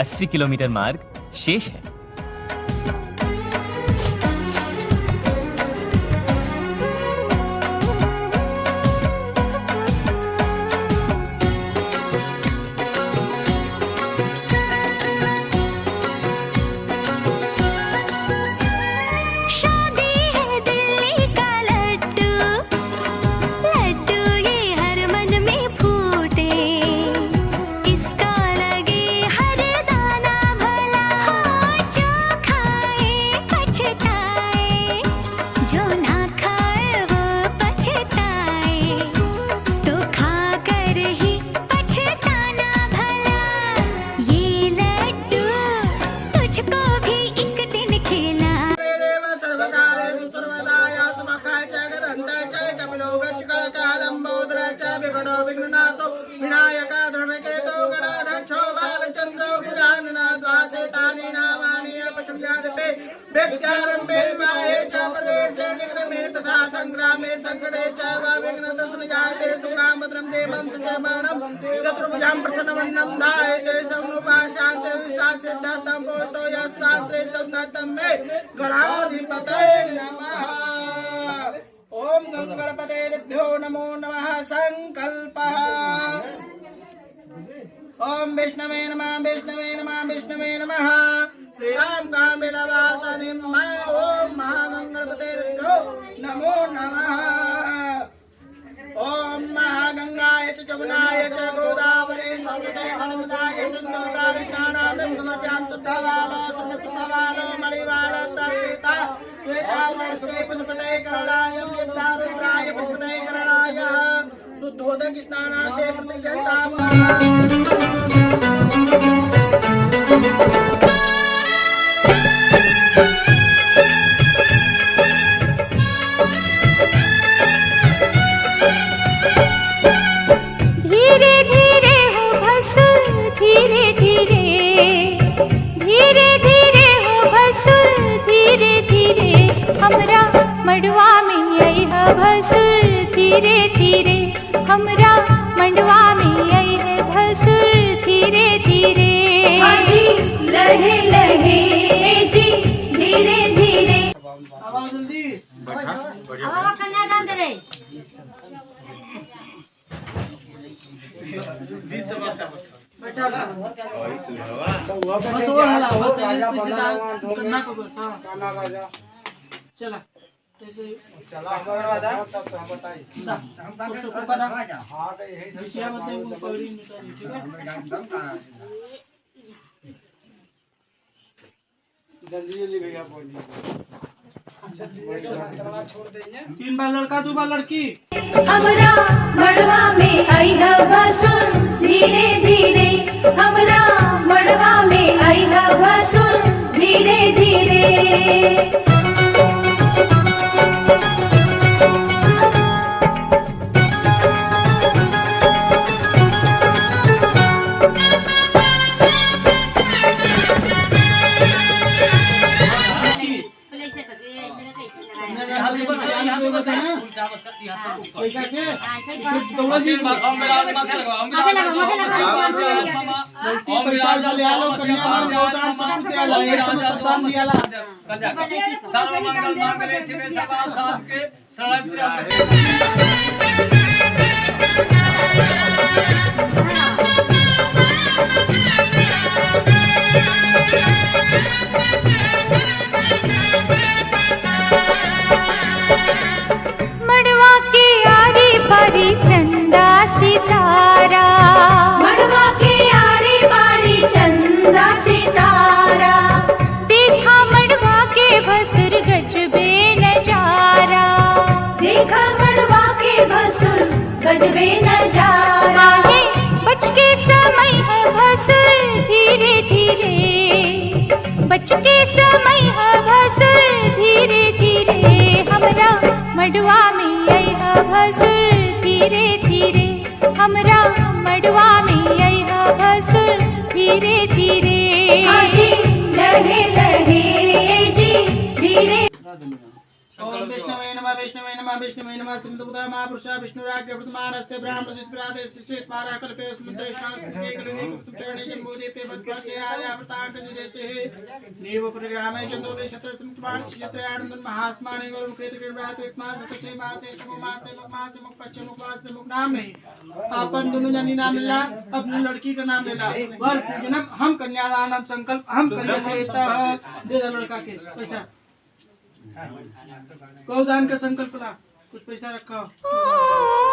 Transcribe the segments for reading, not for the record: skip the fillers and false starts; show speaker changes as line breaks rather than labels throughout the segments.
80 kilometre मार्ग शेष है।
संग्रामे संकटे च विघ्नतस्मजायते सुखां भद्रं देवं सचर्माणं चतुर्भुजां प्रसन्नवदनं ध्यायते सर्वोपाशान्ते विशासिद्धार्थं पोतो यस्वास्त्रे संगतं मे गणाधिपतये नमः। ओम गणपतेभ्यो नमो नमः। संकल्पः। ओम विष्णवे नमः विष्णवे नमः विष्णवे नमः। श्रीराम कामिलवासने नमः। ओम महागणपतेभ्यो नमो नमः। ओम महागंगाय च जमुनाय च गोदावरी सरस्वती नर्मदाय सिंधु कालिस्नानार्थं समर्पयामि। शुद्धवालो सर्वशुद्धवालो मणिवालो तद्विता श्वेतावस्ते पुष्पते करणाय विद्यारुद्राय पुष्पते करणाय शुद्धोदक स्नानार्थे प्रतिगताम्।
हमरा मड़वा में अइह भसुर धीरे धीरे। हमरा मड़वा में अइह भसुर धीरे धीरे। जी लहे लहे जी धीरे धीरे।
आवाज जल्दी
आवाज कन्या गान दे रे।
बैठा ला बस और हला बस कन्ना को बस गाना बजा चला ऐसे चला आजा तब तो हम बताई हम तो पता हां तो यही विषय बताइए वो कवरी मिटा ठीक है। जल्दी जल्दी भैया बोलिए छोड़ देंगे। 3 बार लड़का 2 बार लड़की।
हमरा मड़वा में अइह भसुर धीरे धीरे। हमरा मड़वा में अइह भसुर धीरे धीरे। चंदा सितारा मड़वा के आरी बारी चंदा सितारा। देखा मड़वा के भसुर गजबे नजारा। देखा मड़वा के भसुर गजबे नजारा। है बच के समय है भसुर धीरे धीरे। बच के समय है भसुर धीरे धीरे। हमरा मड़वा में अइह भसुर धीरे धीरे। हमरा मड़वा में अइह भसुर धीरे धीरे। जी लहे लहे जी धीरे।
ओम विष्णवे नमः विष्णवे नमः विष्णवे नमः सिंधुपुत्र महापुरुषः विष्णुराज्ञ प्रथमानस्य ब्राह्मणोदित प्रादेश से पारा कल्पे मंत्रेशास्त्रे कलुहि कुतुचरणे जन्मोदीपे बद्वासे आर्यावतार निदेशे नीव परिग्रामे चंदोले शत्रसम कुमार क्षेत्र आनंदन महास्माने गुरु मुखे त्रिग्रात विक्मास तसे मासे तमो मासे मुख पश्चिम मुखवास मुख नाम नहीं आपन दोनों जनी नाम लेला अपनी लड़की का नाम लेला वर जन्म हम कन्यादान हम संकल्प हम कन्या से दे दे लड़का के पैसा गौदान का संकल्प ला कुछ पैसा रखा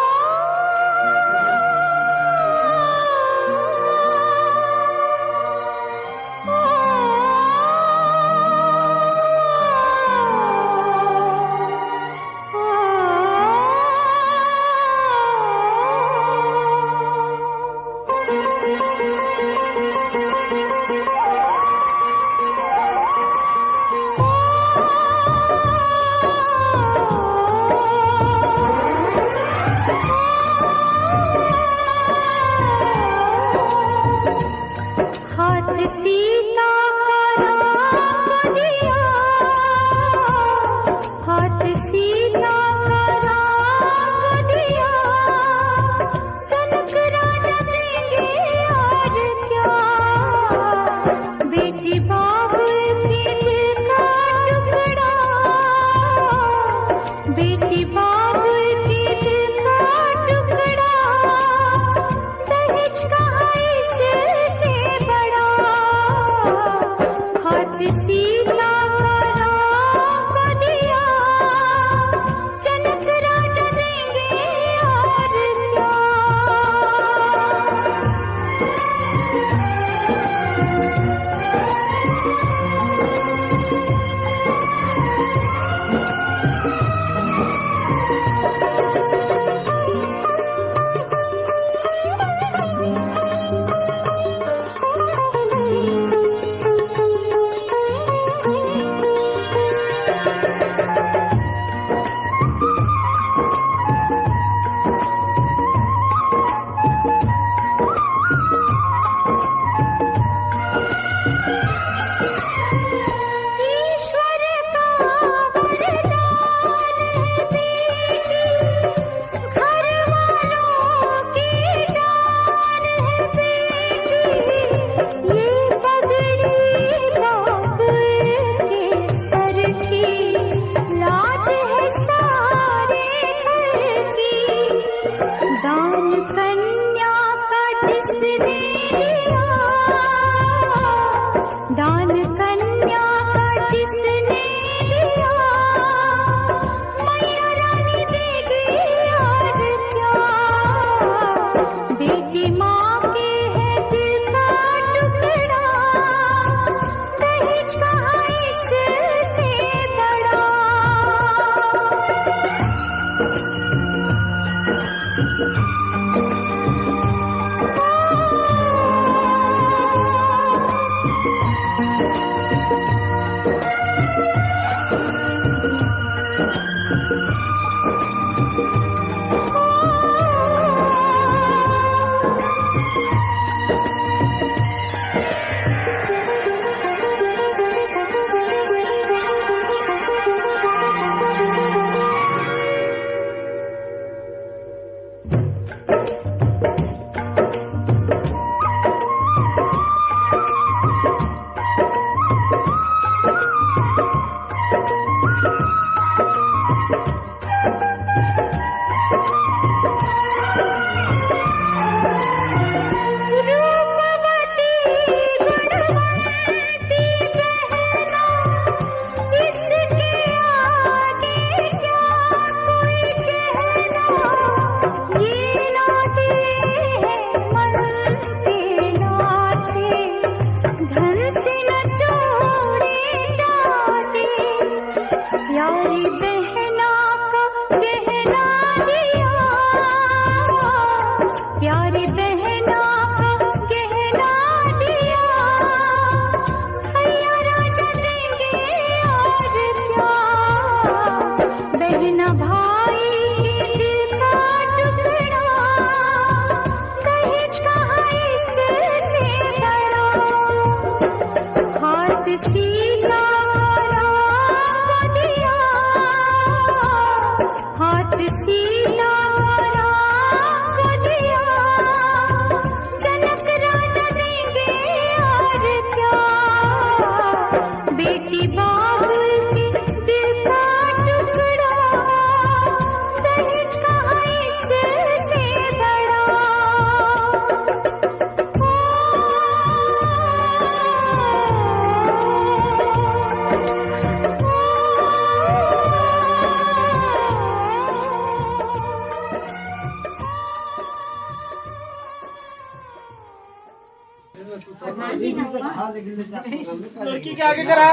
लड़की के आगे करा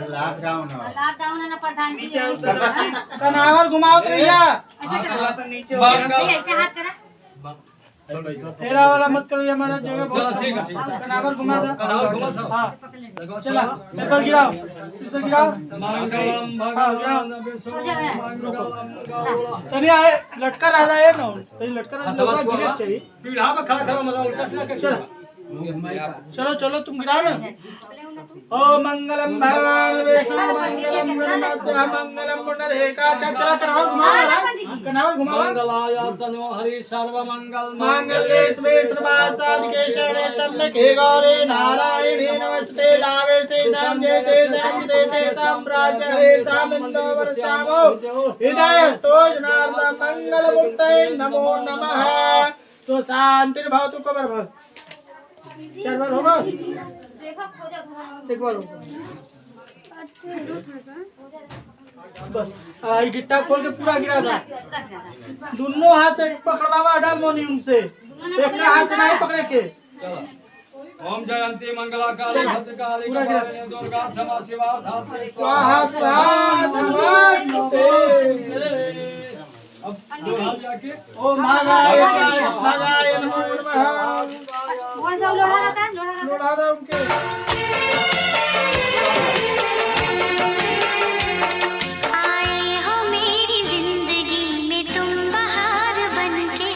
लॉकडाउन है ना प्रधान जी
कनावर घुमाओ तो भैया
ऐसे हाथ करा
तेरा वाला मत करो, ये हमारा जगह बहुत कनावर घुमा दो। हाँ चला इस पर गिराओ, इस पर गिराओ। तनी आए लटका रहा है ना, तनी लटका रहा गिरे चाहिए पीढ़ा में खड़ा खड़ा मजा उल्टा सीधा चलो चलो चलो तुम गिराओ ना। ओ मंगलम भगवान विष्णु मंगलम गणनाथ मंगलम पुंडरीका चला चढ़ाओ घुमाओ कनावर घुमाओ।
मंगलाय तनो हरि सर्व मंगल
मांगल्ये शिवे सर्वासाधिके शरणे त्र्यंबके गौरी नारायणी नमस्ते लावे से सामजयते सामजयते साम्राज्ये सामिंदो वर्षामो हृदयस्थो जनार्दन मंगलमूर्तये नमो नमः। तो शांतिर्भवतु कबर भव चरवर होगा एक बार बस गिट्टा खोल के पूरा गिरा था। दोनों हाथ से पकड़वावा डाल मोनी उनसे, एक हाथ से नहीं पकड़े के।
ओम जयंती मंगला काली भद्रकाली कपालिनी दुर्गा क्षमा शिवा धात्री
स्वाहा स्वाहा नमस्ते।
अब दोहा जाके
ओम महागाय महागाय नमो नमः।
कौन सा लोढ़ा जाता है
लोढ़ा दो उनके।
आए हो मेरी जिंदगी में तुम बहार बनके,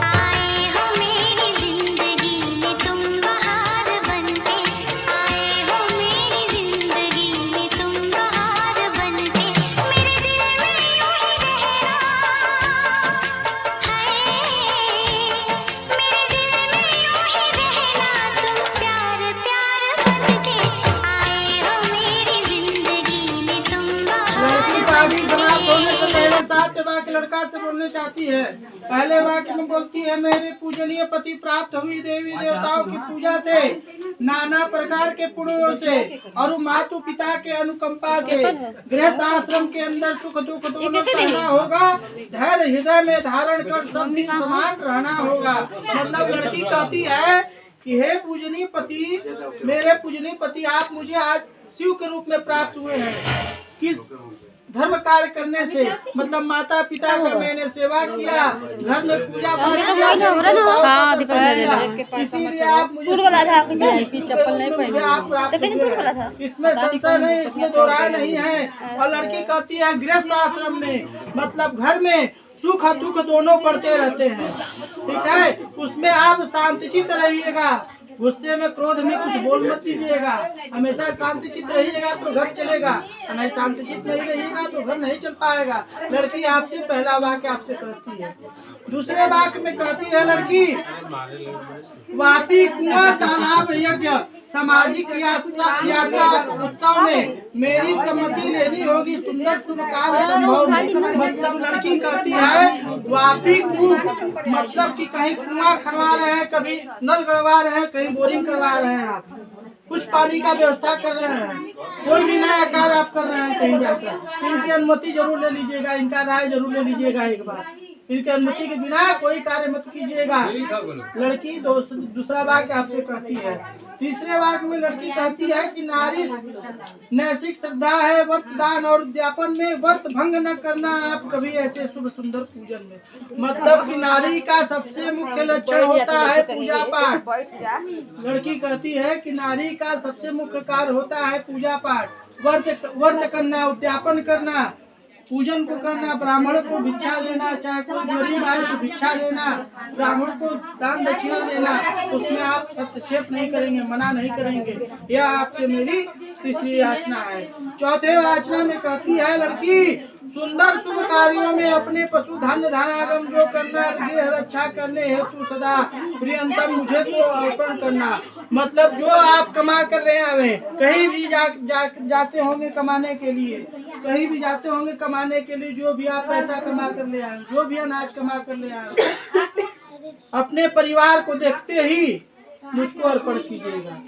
आए हो मेरी जिंदगी में तुम बहार बनके, आए हो मेरी जिंदगी में तुम बहार बनके। मेरे दिल में यूं ही रहना है, मेरे दिल में यूं ही रहना, तुम प्यार प्यार बनके, आए हो मेरी जिंदगी में तुम
लड़की
बहार
शादी समाप्त होने से पहले 7 वाक्य लड़का से बोलने चाहती है। पहले वाक्य में बोलती है मेरे पूजनीय पति प्राप्त हुई देवी देवताओं की पूजा से, नाना प्रकार के पुण्यों से और मातु पिता के अनुकंपा से गृहस्थ आश्रम के अंदर सुख दुख दोनों सहना होगा, धैर्य हृदय में धारण कर सब दिन समान रहना होगा। मतलब लड़की कहती है कि हे पूजनीय पति, मेरे पूजनीय पति आप मुझे आज शिव के रूप में प्राप्त हुए हैं। किस धर्म कार्य करने से, मतलब माता पिता का मैंने सेवा किया, घर में पूजा पाठ किया, इसीलिए आप मुझे चप्पल नहीं पहने। इसमें संशय नहीं, इसमें दो राय नहीं है। और लड़की कहती है गृहस्थ आश्रम में, मतलब घर में सुख और दुख दोनों पड़ते रहते हैं, ठीक है। उसमें आप शांतिचित्त रहिएगा, गुस्से में क्रोध में कुछ बोल मत दीजिएगा। हमेशा शांतिचित्त रहिएगा तो घर चलेगा, नहीं शांतिचित्त नहीं रहिएगा तो घर नहीं चल पाएगा। लड़की आपसे पहला वाक्य आपसे कहती है। दूसरे वाक्य में कहती है लड़की वापी कुआं तालाब यज्ञ सामाजिक यात्रा उत्सव में मेरी सम्मति लेनी होगी, सुंदर शुभ कार्य संभव नहीं। मतलब लड़की कहती है वापी कुआं, मतलब कि कहीं कुआं खनवा रहे हैं, कभी नल गड़वा रहे हैं, कहीं बोरिंग करवा रहे हैं, आप कुछ पानी का व्यवस्था कर रहे हैं, कोई भी नया कार्य आप कर रहे हैं कहीं जाकर, इनकी अनुमति जरूर ले लीजिएगा, इनका राय जरूर ले लीजिएगा एक बार। इनकी अनुमति के बिना कोई कार्य मत कीजिएगा। लड़की दूसरा वाक्य आपसे कहती है। तीसरे वाक्य में लड़की कहती है कि नारी नैतिक श्रद्धा है, व्रत दान और उद्यापन में व्रत भंग न करना आप कभी ऐसे शुभ सुंदर पूजन में। मतलब कि नारी का सबसे मुख्य लक्षण होता है पूजा पाठ। लड़की कहती है कि नारी का सबसे मुख्य कार्य होता है पूजा पाठ, व्रत करना, उद्यापन करना, पूजन को करना, ब्राह्मण को भिक्षा देना, चाहे कोई गरीब आए तो भिक्षा देना, ब्राह्मण को दान दक्षिणा देना, उसमें आप हस्तक्षेप नहीं करेंगे, मना नहीं करेंगे। यह आपसे मेरी तीसरी याचना है। चौथे याचना में कहती है लड़की सुंदर शुभ कार्यों में अपने पशु धन धनागम जो करना, गृह रक्षा करने हेतु सदा प्रियंतम मुझे तो अर्पण करना। मतलब जो आप कमा कर रहे हैं, कहीं भी जाते होंगे कमाने के लिए, कहीं भी जाते होंगे कमाने के लिए, जो भी आप पैसा कमा कर ले आए, जो भी अनाज कमा कर ले आए, अपने परिवार को देखते ही मुझको अर्पण कीजिएगा।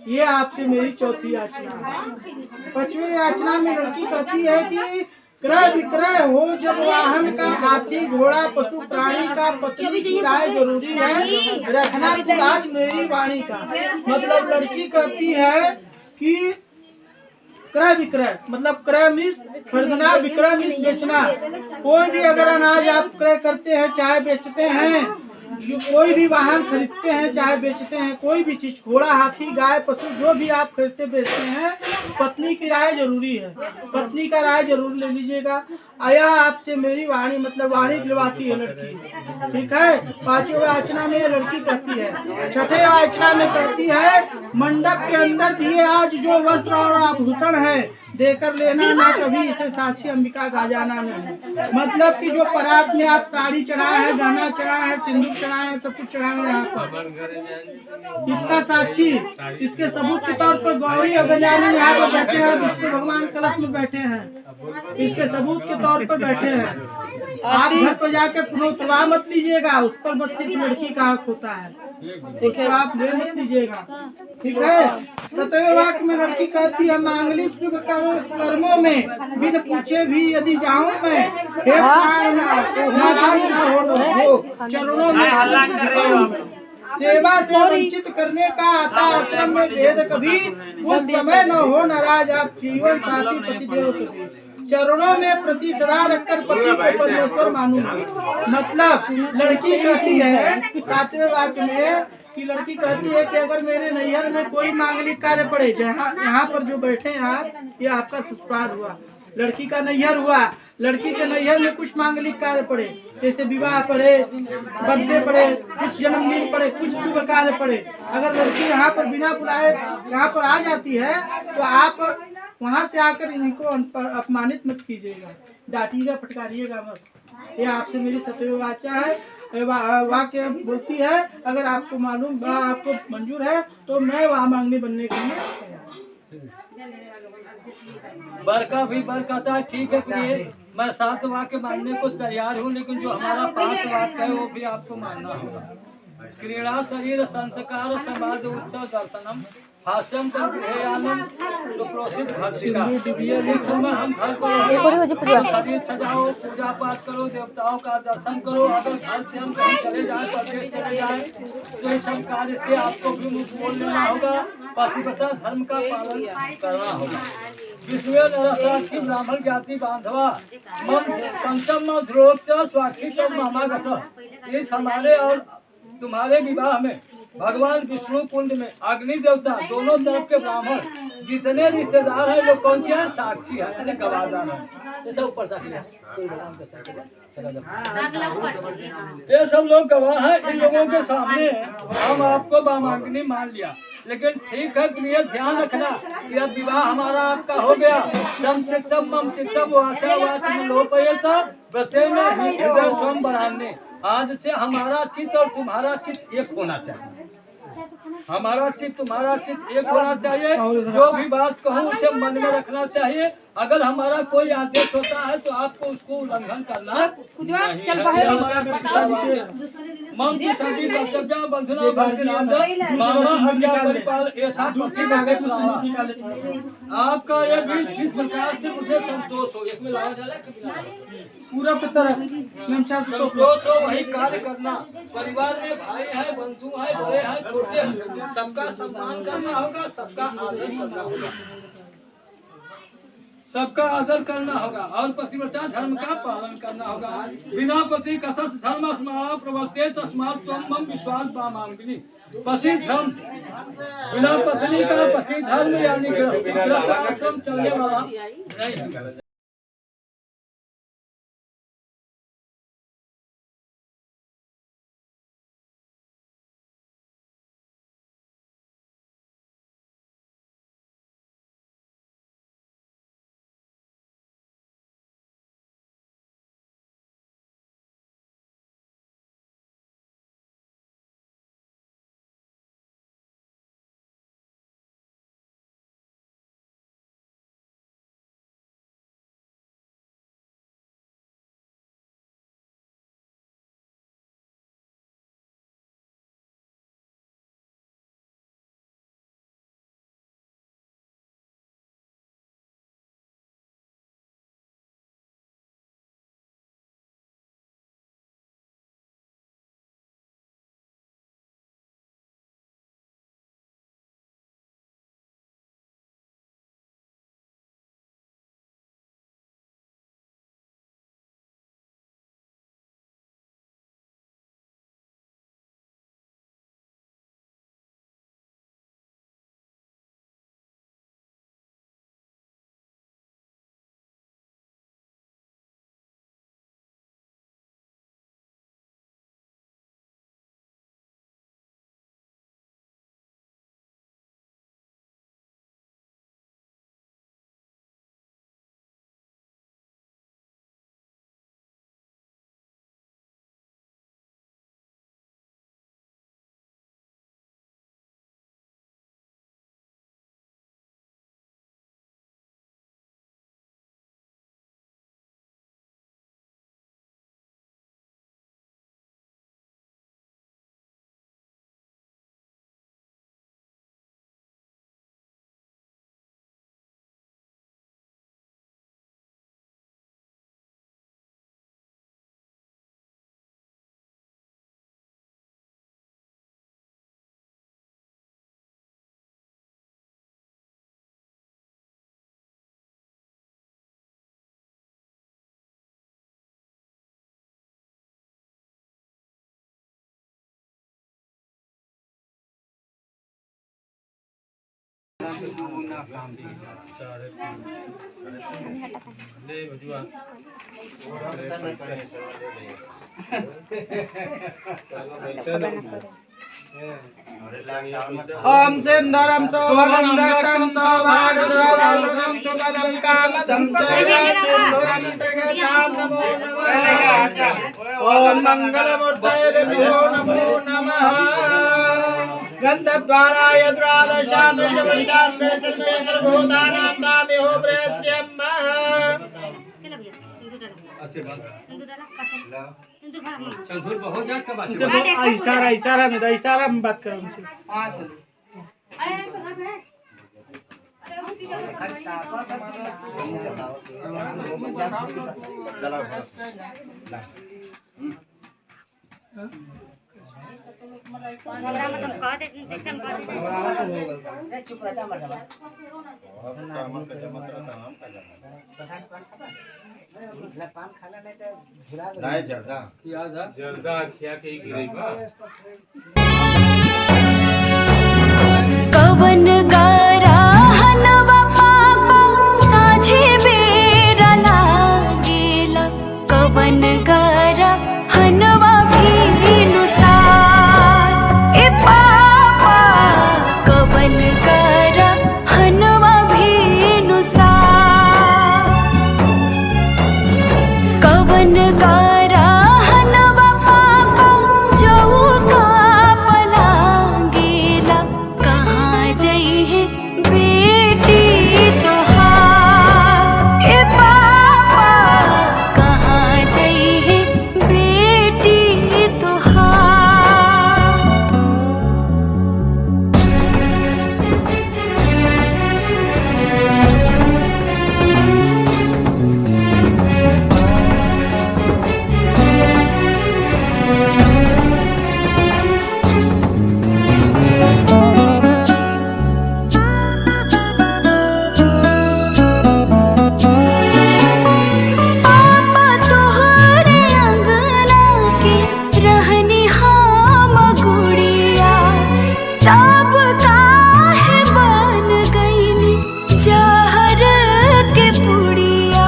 ये आपसे मेरी चौथी याचना है। 5वीं याचना में लड़की कहती है कि क्रय विक्रय हो जब वाहन का, हाथी घोड़ा पशु प्राणी का, पत्नी की राय जरूरी है, रखना तू राज मेरी वाणी का। मतलब लड़की कहती है कि क्रय विक्रय मतलब क्रय मीन्स खरीदना, विक्रय मीन्स बेचना। कोई भी अगर अनाज आप क्रय करते हैं चाहे बेचते हैं, जो कोई भी वाहन खरीदते हैं चाहे बेचते हैं, कोई भी चीज घोड़ा हाथी गाय पशु जो भी आप खरीदते बेचते हैं, पत्नी की राय जरूरी है, पत्नी का राय जरूर ले लीजिएगा। आया आपसे मेरी वाणी मतलब वाणी दिलवाती है लड़की, ठीक है। पांचवें वाचना में लड़की कहती है, छठे वाचना में कहती है मंडप के अंदर दिए आज जो वस्त्र और आभूषण है, देकर लेना ना कभी इसे साक्षी अंबिका का जाना नहीं। मतलब कि जो परात में आप साड़ी चढ़ाए हैं, गहना चढ़ाए हैं, सिंदूर चढ़ाए हैं, सब कुछ चढ़ाए हैं यहाँ पर, इसका साक्षी इसके सबूत के तौर पर गौरी और गजानन यहाँ पर बैठे हैं, विष्णु भगवान कलश में बैठे हैं, इसके सबूत के तौर पर बैठे हैं। आप घर पर जाकर पुनः मत लीजिएगा, उस पर बस सिर्फ लड़की का हक होता है, उसको आप ले मत लीजिएगा, ठीक है। सतवें वाक्य में लड़की कहती है मांगलिक शुभ कर्मों में बिन पूछे भी यदि जाऊं मैं, हे प्राणनाथ नाराज न हो चरणों में सेवा से वंचित करने का आता आश्रम में भेद कभी, उस समय न हो नाराज आप जीवन साथी पतिदेव कभी, चरणों में प्रति सदा रखकर पति को परमेश्वर मानूंगा। मतलब लड़की कहती है सातवें वाक्य में कि लड़की कहती है कि अगर मेरे नैहर में कोई मांगलिक कार्य पड़े, जहाँ यहाँ पर जो बैठे हैं आप, ये आपका ससुराल हुआ, लड़की का नैहर हुआ, लड़की के नैहर में कुछ मांगलिक कार्य पड़े, जैसे विवाह पड़े, बर्थडे पड़े, कुछ जन्मदिन पड़े, कुछ शुभ कार्य पड़े, अगर लड़की यहाँ पर बिना बुलाए यहाँ पर आ जाती है तो आप वहाँ से आकर इनको अपमानित मत कीजिएगा, डांटिएगा फटकारिएगा मत। ये आपसे मेरी सतवें वाचा है, वाक्य बोलती है अगर आपको मालूम आपको मंजूर है तो मैं वहाँ मांगने बनने के लिए तैयार।
बर का भी बर कहता है ठीक है प्रिय, मैं 7 वाक्य मानने को तैयार हूँ, लेकिन जो हमारा 5 वाक्य है वो भी आपको मानना होगा। क्रीड़ा शरीर संस्कार समाज उत्सव दर्शनम हास्यम संगृहयानम सुप्रोषित भक्ति का। इस समय हम घर को शरीर सजाओ, पूजा पाठ करो, देवताओं का दर्शन करो। अगर घर से हम कहीं चले जाए, प्रदेश चले जाए, तो इस सब कार्य से आपको भी मुख बोल लेना होगा, पतिव्रता धर्म का पालन करना होगा। विश्व नरसाक्षी ब्राह्मण जाति बांधवा मम पंचम ध्रुवोत्तर स्वाक्षी मामागत। इस हमारे और तुम्हारे विवाह में भगवान विष्णु कुंड में अग्नि देवता दोनों तरफ के ब्राह्मण जितने रिश्तेदार हैं लोग कौन से हैं, साक्षी है, यानी गवाहदार है। ये सब ऊपर तक ये सब लोग गवाह हैं। इन लोगों के सामने हम आपको बामांगनी मान लिया, लेकिन ठीक है प्रिय ध्यान रखना कि अब विवाह हमारा आपका हो गया। तम चित्तम मम चित्तम वाचा वाचम लोपयत व्रते में हृदय स्वयं बनाने। आज से हमारा चित्त और तुम्हारा चित्त एक होना चाहिए, हमारा चित्त तुम्हारा चित्त एक होना चाहिए। जो भी बात कहूँ उसे मन में रखना चाहिए। अगर हमारा कोई आदेश होता है तो आपको उसको उल्लंघन करना मम की सभी कर्तव्य बंधना आपका ये भी जिस प्रकार से मुझे संतोष हो, इसमें लगा जा रहा है
पूरा पत्र
संतोष हो वही कार्य करना। परिवार में भाई है, बंधु है, बड़े हैं, छोटे हैं, सबका सम्मान करना होगा, सबका आदर करना होगा, सबका आदर करना होगा और पतिव्रता धर्म का पालन करना होगा। बिना पति कथस धर्म स्मरण प्रवर्ते तस्मात् त्वं मम विश्वास बामांगिनी। पति धर्म बिना पत्नी का पति धर्म यानी गृहस्थ आश्रम चलने वाला नहीं है।
ओम सिंधरम सोभगम रक्तम सौभाग सौभाग्यम सुपदम काम संचय सिंधुरम तेगताम नमो नमः। ओम मंगलमूर्तये नमो नमः। गंधद्वाराय द्वादशां विश्वविद्यां विश्वे सर्वभूतानां दामिहो प्रेस्यम्।
संतूर बहुत जाता बात
इशारा में बात करो उनसे।
कवन गारा हनवा पापा साझे बेरा लागेला कवन गारा हनवा भीनुसार ए पापा कवन गारा हनवा भीनुसार कवन गारा हनवा पापा चौका पलांगेला कहाँ जइहे बेटी तोहार ए पापा कहाँ जइहे बेटी तोहार। पापा तोहरे अंगना के रहनी हम गुड़िया तब काहे बन गईनी जहर के पुड़िया।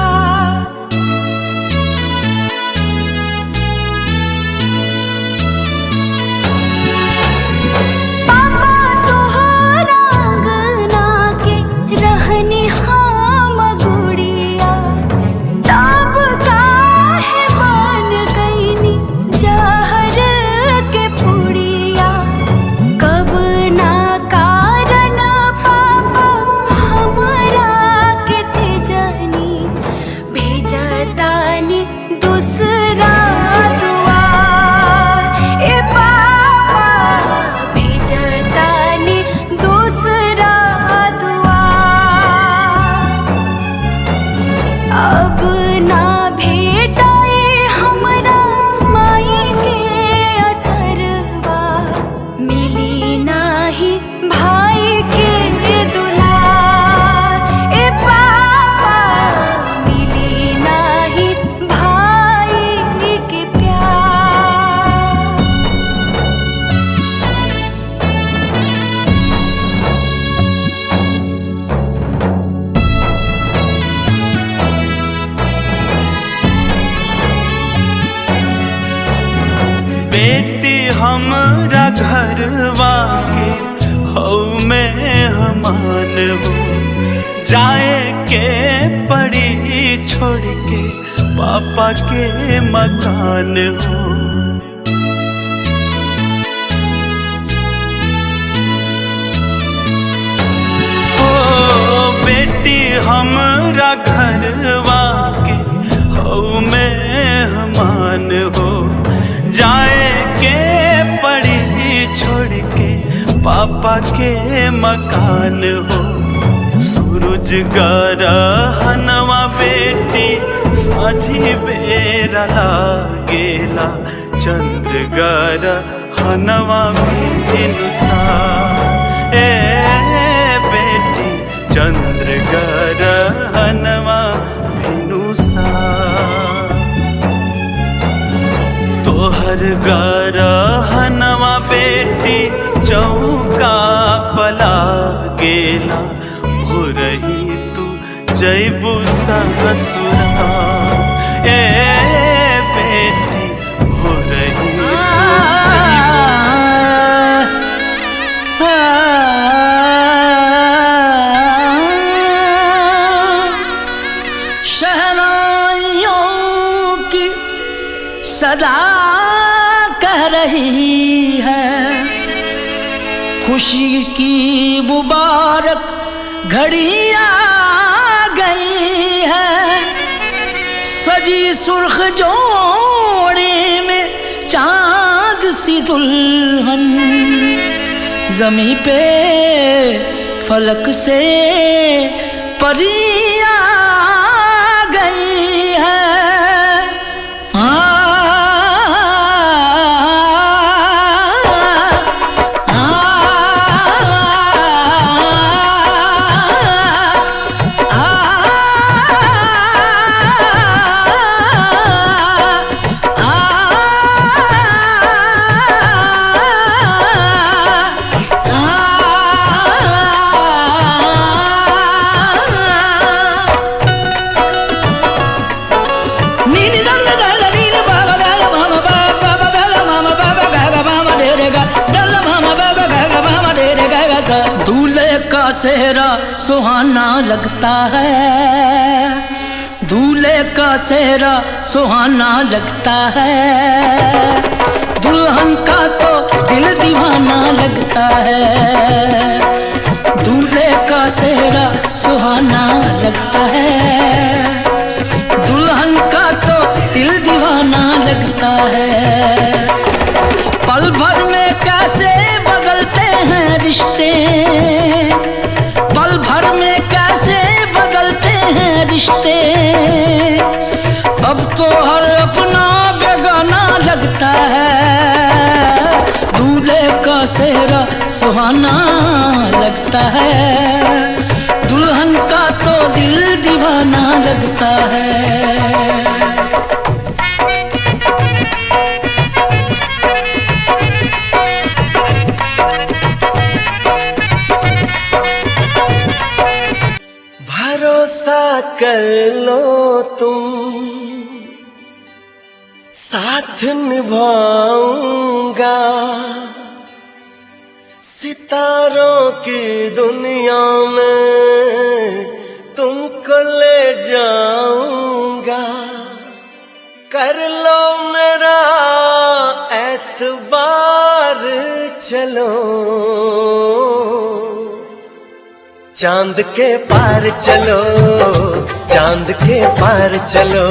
पापा तोहरा अंगना के रहनी हम गुड़िया तब काहे बन गईनी जहर के पुड़िया। कब ना कारण पापा हमरा के तेजनी भेजतानी दूसरा दुआर ए पापा भेजतानी दूसरा दुआर। अब ना भेटाए हमरा माई के अचरवा मिली नाही भाई के दुलार ए पापा मिली नाही भाई के प्यार।
बेटी हमरा घरवा के हौ मेहमान हो जाए के पड़ी छोड़ के पापा के मकान हो। ओ बेटी हमरा घरवा के हौ मेहमान हो जाए के पड़ी छोड़ के पापा के मकान हो। सूरज गरहनवा बेटी साझी बेरा लागेला चंद्र गरहनवा भिनुसार ए बेटी चंद्र गरहनवा भिनुसार। तोहर गरहनवा बेटी चौका पला गेला भोरही तू जैबू ससुरा ए बेटी भोरही
शहनाइयों की सदा कह रही है खुशी की मुबारक घड़ी आ गई है सजी सुर्ख जोड़े में चांद सी दुल्हन जमी पे फलक से परी आ गई है सेहरा सुहाना लगता है दूल्हे का सेहरा सुहाना लगता है दुल्हन का तो दिल दीवाना लगता है दूल्हे का सेहरा सुहाना लगता है दुल्हन का तो दिल दीवाना लगता है पल भर में कैसे बदलते हैं रिश्ते पल भर में कैसे बदलते हैं रिश्ते अब तो हर अपना बेगाना लगता है दूल्हे का सेहरा सुहाना लगता है दुल्हन का तो दिल दीवाना लगता है
भरोसा कर लो तुम साथ निभाऊंगा सितारों की दुनिया में तुमको ले जाऊंगा कर लो मेरा एतबार चलो चांद के पार चलो चांद के पार चलो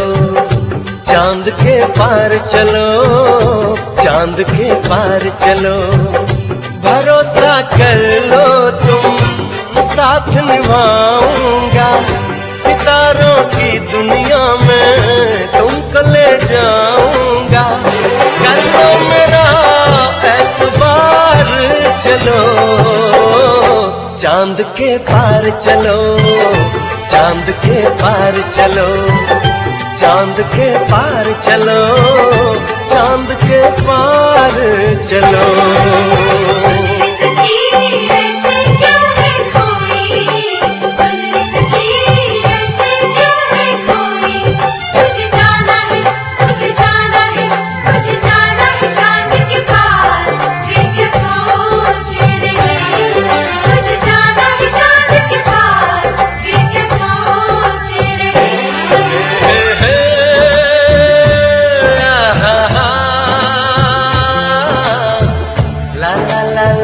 चांद के पार चलो चांद के पार चलो भरोसा कर लो तुम साथ निभाऊंगा सितारों की दुनिया में तुमको ले जाऊंगा कर लो मेरा एतबार चलो चांद के पार चलो चांद के पार चलो चांद के पार चलो चांद के पार चलो la la la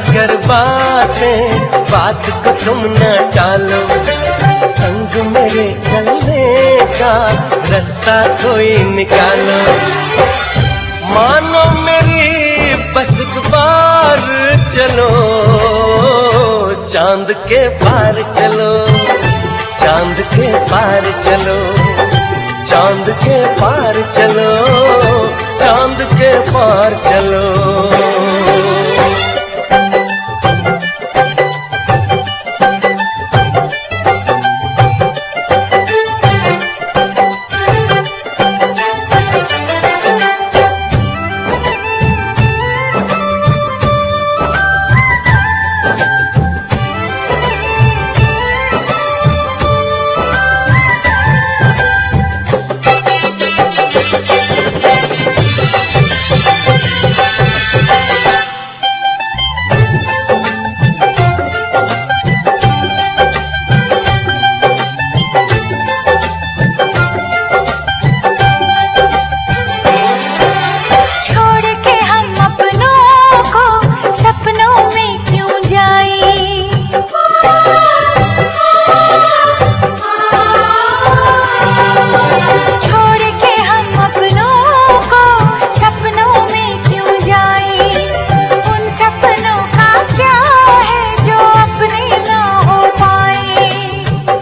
कर बातें, बात को तुम न टालो, संग मेरे चलने का रास्ता कोई निकालो। मानो मेरी बस एक बार चलो, चांद के पार चलो, चांद के पार चलो, चांद के पार चलो, चांद के पार चलो।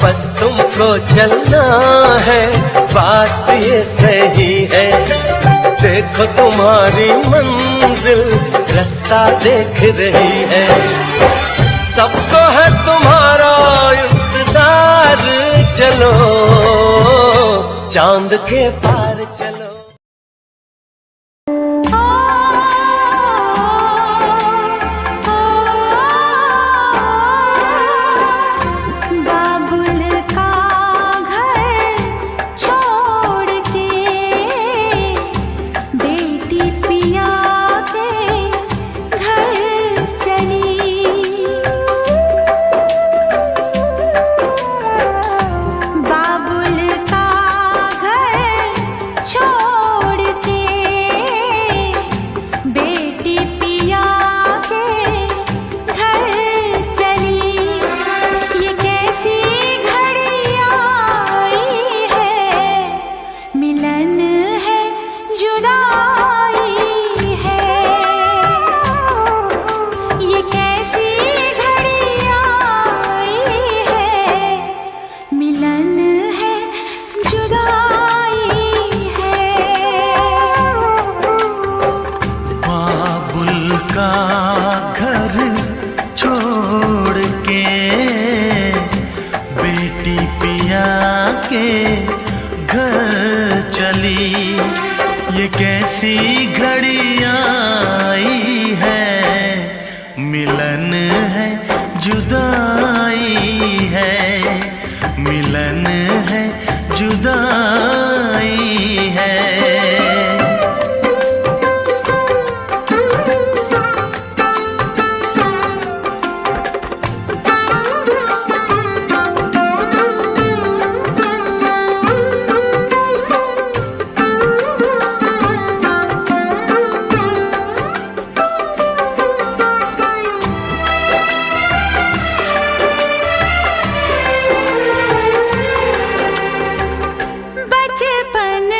बस तुमको चलना है, बात ये सही है। देखो तुम्हारी मंजिल रास्ता देख रही है, सबको है तुम्हारा इंतजार। चलो चांद के पार चलो।
ये कैसी घड़ियां आई है, मिलन है जुदाई है, मिलन है जुदाई है।
बचपन